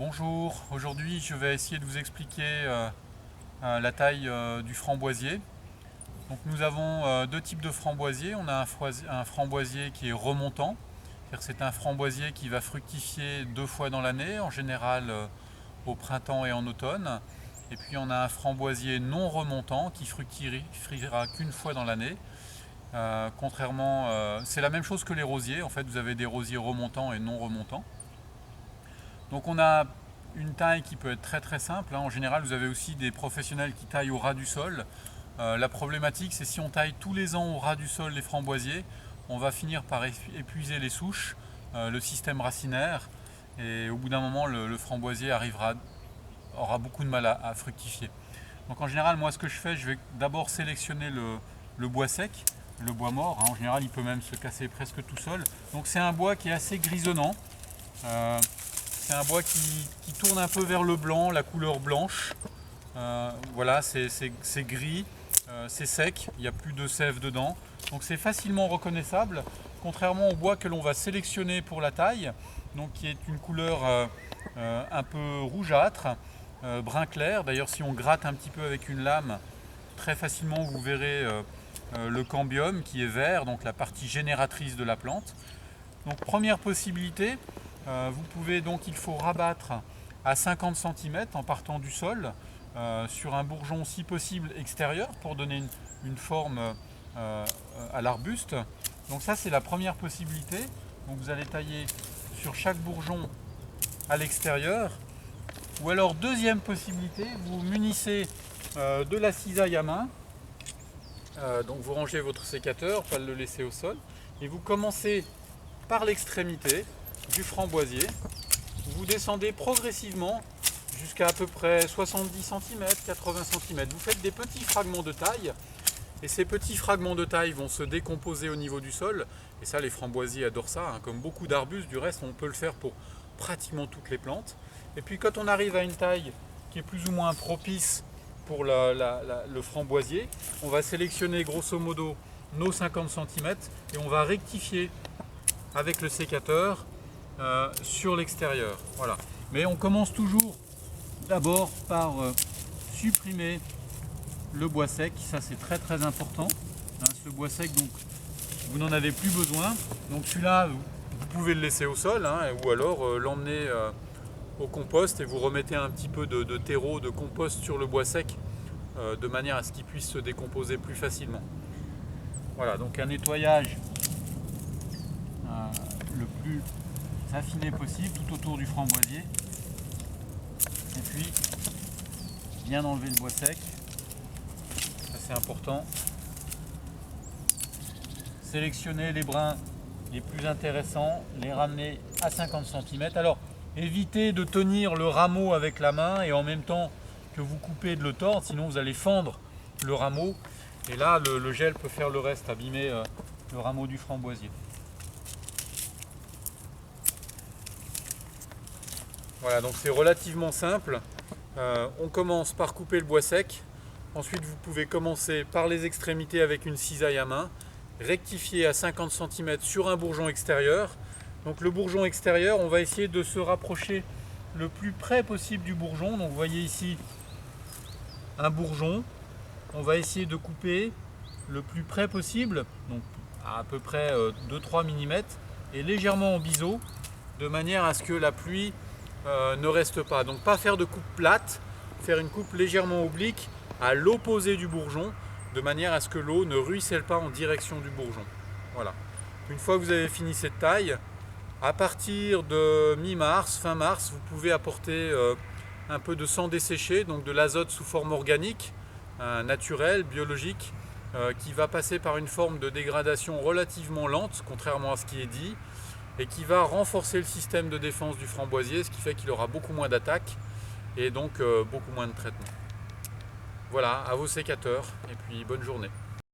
Bonjour, aujourd'hui je vais essayer de vous expliquer la taille du framboisier. Donc nous avons deux types de framboisiers. On a un framboisier qui est remontant, c'est-à-dire que c'est un framboisier qui va fructifier 2 fois dans l'année, en général au printemps et en automne. Et puis on a un framboisier non remontant qui fructifiera qu'une fois dans l'année. C'est la même chose que les rosiers. En fait, vous avez des rosiers remontants et non remontants. Donc on a une taille qui peut être très très simple. En général, vous avez aussi des professionnels qui taillent au ras du sol. La problématique, c'est si on taille tous les ans au ras du sol les framboisiers, on va finir par épuiser les souches, le système racinaire, et au bout d'un moment, le framboisier aura beaucoup de mal à fructifier. Donc en général, moi ce que je fais, je vais d'abord sélectionner le bois sec, le bois mort. En général, il peut même se casser presque tout seul. Donc c'est un bois qui est assez grisonnant. C'est un bois qui tourne un peu vers le blanc, la couleur blanche. Voilà, c'est gris, c'est sec, il n'y a plus de sève dedans. Donc c'est facilement reconnaissable, contrairement au bois que l'on va sélectionner pour la taille, donc qui est une couleur un peu rougeâtre, brun clair. D'ailleurs, si on gratte un petit peu avec une lame, très facilement vous verrez le cambium qui est vert, donc la partie génératrice de la plante. Donc première possibilité, il faut rabattre à 50 cm en partant du sol sur un bourgeon si possible extérieur pour donner une forme à l'arbuste. Donc ça, c'est la première possibilité. Donc vous allez tailler sur chaque bourgeon à l'extérieur. Ou alors deuxième possibilité, vous munissez de la cisaille à main. Donc vous rangez votre sécateur, pas le laisser au sol, et vous commencez par l'extrémité du framboisier. Vous descendez progressivement jusqu'à peu près 70 cm, 80 cm. Vous faites des petits fragments de taille, et ces petits fragments de taille vont se décomposer au niveau du sol. Et ça, les framboisiers adorent ça, comme beaucoup d'arbustes. Du reste, on peut le faire pour pratiquement toutes les plantes. Et puis quand on arrive à une taille qui est plus ou moins propice pour le framboisier, on va sélectionner grosso modo nos 50 cm et on va rectifier avec le sécateur sur l'extérieur. Voilà. Mais on commence toujours d'abord par supprimer le bois sec. Ça, c'est très très important. Ce bois sec, donc vous n'en avez plus besoin. Donc celui-là, vous pouvez le laisser au sol, ou alors l'emmener au compost et vous remettez un petit peu de terreau, de compost sur le bois sec de manière à ce qu'il puisse se décomposer plus facilement. Voilà, donc un nettoyage le plus affiné possible tout autour du framboisier. Et puis bien enlever le bois sec, ça c'est important. Sélectionner les brins les plus intéressants, les ramener à 50 cm. Alors évitez de tenir le rameau avec la main et en même temps que vous coupez de le tordre, sinon vous allez fendre le rameau et là le gel peut faire le reste, abîmer le rameau du framboisier. Voilà, donc c'est relativement simple. On commence par couper le bois sec. Ensuite, vous pouvez commencer par les extrémités avec une cisaille à main, rectifier à 50 cm sur un bourgeon extérieur. Donc le bourgeon extérieur, on va essayer de se rapprocher le plus près possible du bourgeon. Donc vous voyez ici un bourgeon. On va essayer de couper le plus près possible, donc à peu près 2-3 mm, et légèrement en biseau, de manière à ce que la pluie ne reste pas. Donc pas faire de coupe plate, faire une coupe légèrement oblique à l'opposé du bourgeon, de manière à ce que l'eau ne ruisselle pas en direction du bourgeon. Voilà. Une fois que vous avez fini cette taille, à partir de mi-mars, fin mars, vous pouvez apporter un peu de sang desséché, donc de l'azote sous forme organique, naturelle, biologique, qui va passer par une forme de dégradation relativement lente, contrairement à ce qui est dit, et qui va renforcer le système de défense du framboisier, ce qui fait qu'il aura beaucoup moins d'attaques et donc beaucoup moins de traitement. Voilà, à vos sécateurs, et puis bonne journée.